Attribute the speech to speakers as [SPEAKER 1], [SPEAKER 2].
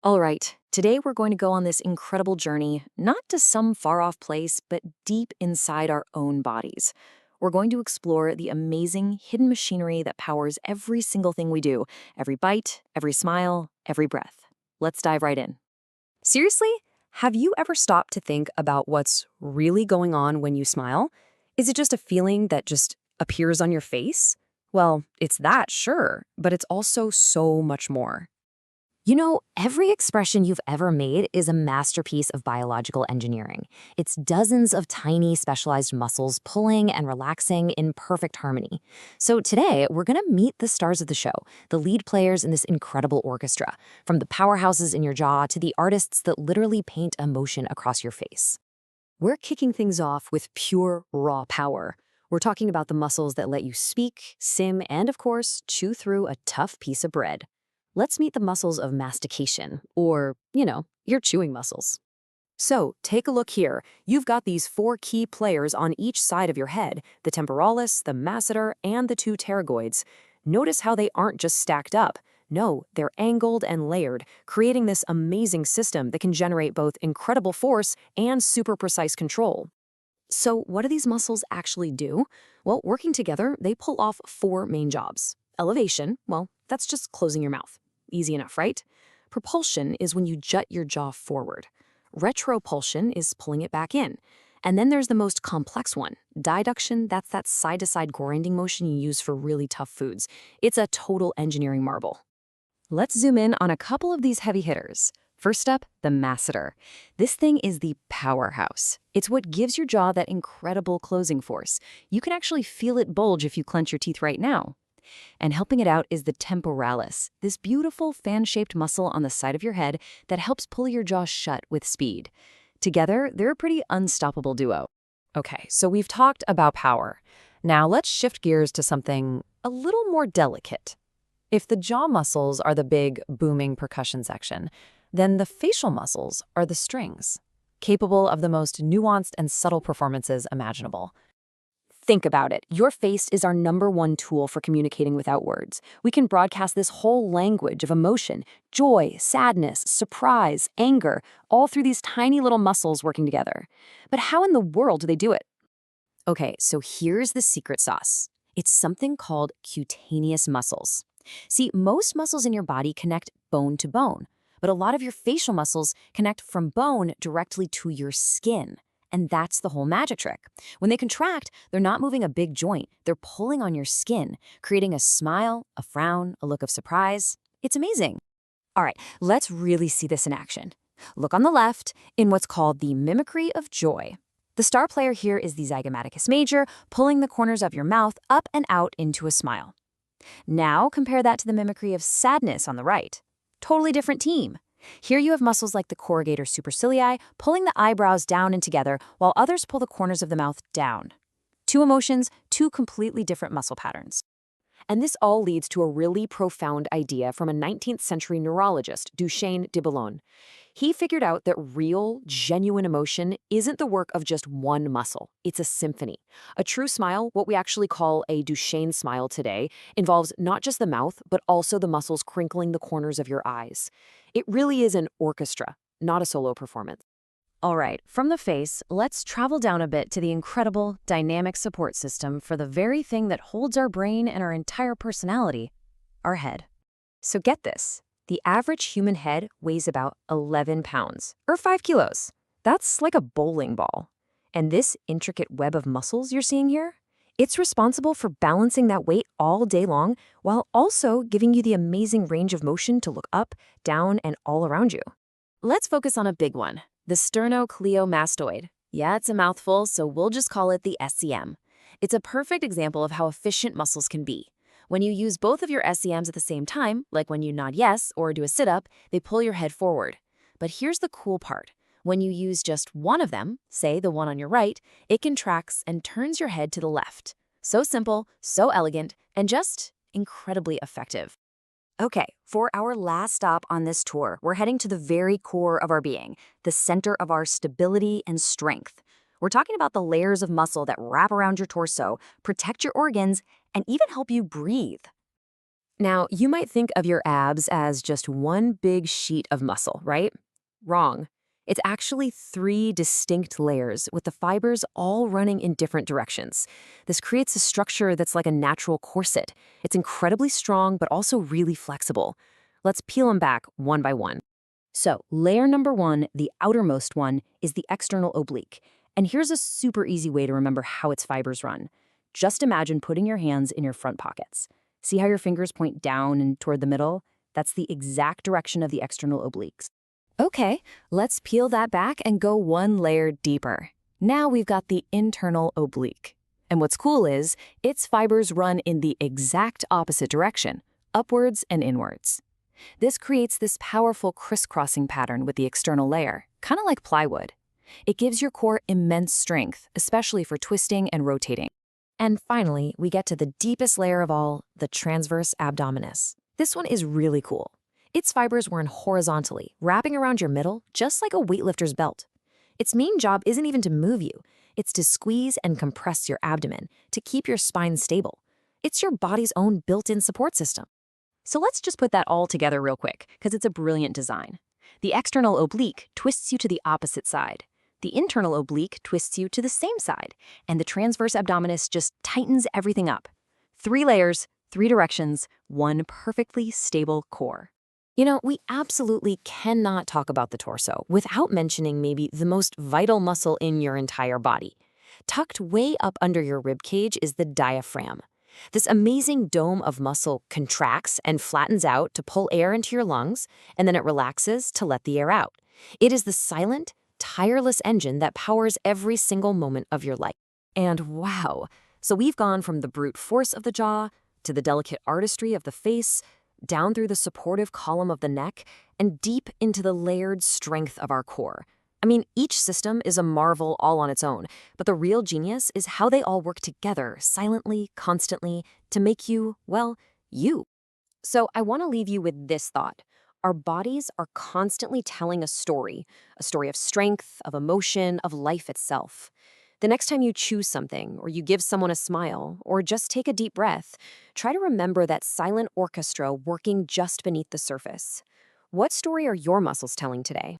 [SPEAKER 1] All right, today we're going to go on this incredible journey, not to some far off place, but deep inside our own bodies. We're going to explore the amazing hidden machinery that powers every single thing we do, every bite, every smile, every breath. Let's dive right in.
[SPEAKER 2] Seriously? Have you ever stopped to think about what's really going on when you smile? Is it just a feeling that just appears on your face? Well, it's that, sure, but it's also so much more. Every expression you've ever made is a masterpiece of biological engineering. It's dozens of tiny specialized muscles pulling and relaxing in perfect harmony. So today, we're going to meet the stars of the show, the lead players in this incredible orchestra, from the powerhouses in your jaw to the artists that literally paint emotion across your face. We're kicking things off with pure, raw power. We're talking about the muscles that let you speak, sim, and of course, chew through a tough piece of bread. Let's meet the muscles of mastication, or, your chewing muscles. So, take a look here. You've got these four key players on each side of your head, the temporalis, the masseter, and the two pterygoids. Notice how they aren't just stacked up. No, they're angled and layered, creating this amazing system that can generate both incredible force and super precise control. So, what do these muscles actually do? Well, working together, they pull off four main jobs. Elevation, well, that's just closing your mouth. Easy enough, right? Propulsion is when you jut your jaw forward. Retropulsion is pulling it back in. And then there's the most complex one, diduction. That's that side-to-side grinding motion you use for really tough foods. It's a total engineering marvel. Let's zoom in on a couple of these heavy hitters. First up, the masseter. This thing is the powerhouse. It's what gives your jaw that incredible closing force. You can actually feel it bulge if you clench your teeth right now. And helping it out is the temporalis, this beautiful fan-shaped muscle on the side of your head that helps pull your jaw shut with speed. Together, they're a pretty unstoppable duo. Okay, so we've talked about power. Now let's shift gears to something a little more delicate. If the jaw muscles are the big, booming percussion section, then the facial muscles are the strings, capable of the most nuanced and subtle performances imaginable. Think about it. Your face is our number one tool for communicating without words. We can broadcast this whole language of emotion, joy, sadness, surprise, anger, all through these tiny little muscles working together. But how in the world do they do it? Okay, so here's the secret sauce. It's something called cutaneous muscles. See, most muscles in your body connect bone to bone, but a lot of your facial muscles connect from bone directly to your skin. And that's the whole magic trick. When they contract, they're not moving a big joint, they're pulling on your skin, creating a smile, a frown, a look of surprise. It's amazing. All right, let's really see this in action. Look on the left in what's called the mimicry of joy. The star player here is the zygomaticus major, pulling the corners of your mouth up and out into a smile. Now compare that to the mimicry of sadness on the right. Totally different team. Here you have muscles like the corrugator supercilii pulling the eyebrows down and together, while others pull the corners of the mouth down. Two emotions, two completely different muscle patterns. And this all leads to a really profound idea from a 19th century neurologist, Duchenne de Boulogne. He figured out that real, genuine emotion isn't the work of just one muscle. It's a symphony. A true smile, what we actually call a Duchenne smile today, involves not just the mouth, but also the muscles crinkling the corners of your eyes. It really is an orchestra, not a solo performance. All right, from the face, let's travel down a bit to the incredible dynamic support system for the very thing that holds our brain and our entire personality, our head. So get this. The average human head weighs about 11 pounds, or 5 kilos. That's like a bowling ball. And this intricate web of muscles you're seeing here, it's responsible for balancing that weight all day long while also giving you the amazing range of motion to look up, down, and all around you. Let's focus on a big one, the sternocleidomastoid. Yeah, it's a mouthful, so we'll just call it the SCM. It's a perfect example of how efficient muscles can be. When you use both of your SCMs at the same time, like when you nod yes or do a sit-up, they pull your head forward. But here's the cool part. When you use just one of them, say the one on your right, it contracts and turns your head to the left. So simple, so elegant, and just incredibly effective. Okay, for our last stop on this tour, we're heading to the very core of our being, the center of our stability and strength. We're talking about the layers of muscle that wrap around your torso, protect your organs, and even help you breathe. Now, you might think of your abs as just one big sheet of muscle, right? Wrong. It's actually three distinct layers with the fibers all running in different directions. This creates a structure that's like a natural corset. It's incredibly strong, but also really flexible. Let's peel them back one by one. So, layer number one, the outermost one, is the external oblique. And here's a super easy way to remember how its fibers run. Just imagine putting your hands in your front pockets. See how your fingers point down and toward the middle? That's the exact direction of the external obliques. Okay, let's peel that back and go one layer deeper. Now we've got the internal oblique. And what's cool is, its fibers run in the exact opposite direction, upwards and inwards. This creates this powerful crisscrossing pattern with the external layer, kind of like plywood. It gives your core immense strength, especially for twisting and rotating. And finally, we get to the deepest layer of all, the transverse abdominis. This one is really cool. Its fibers run horizontally, wrapping around your middle, just like a weightlifter's belt. Its main job isn't even to move you. It's to squeeze and compress your abdomen to keep your spine stable. It's your body's own built-in support system. So let's just put that all together real quick, because it's a brilliant design. The external oblique twists you to the opposite side. The internal oblique twists you to the same side, and the transverse abdominis just tightens everything up. 3 layers, 3 directions, one perfectly stable core. You know, we absolutely cannot talk about the torso without mentioning maybe the most vital muscle in your entire body. Tucked way up under your rib cage is the diaphragm. This amazing dome of muscle contracts and flattens out to pull air into your lungs, and then it relaxes to let the air out. It is the silent, tireless engine that powers every single moment of your life. And wow, so we've gone from the brute force of the jaw to the delicate artistry of the face, down through the supportive column of the neck, and deep into the layered strength of our core. I mean, each system is a marvel all on its own, but the real genius is how they all work together silently, constantly, to make you, well, you. So I want to leave you with this thought. Our bodies are constantly telling a story of strength, of emotion, of life itself. The next time you choose something, or you give someone a smile, or just take a deep breath, try to remember that silent orchestra working just beneath the surface. What story are your muscles telling today?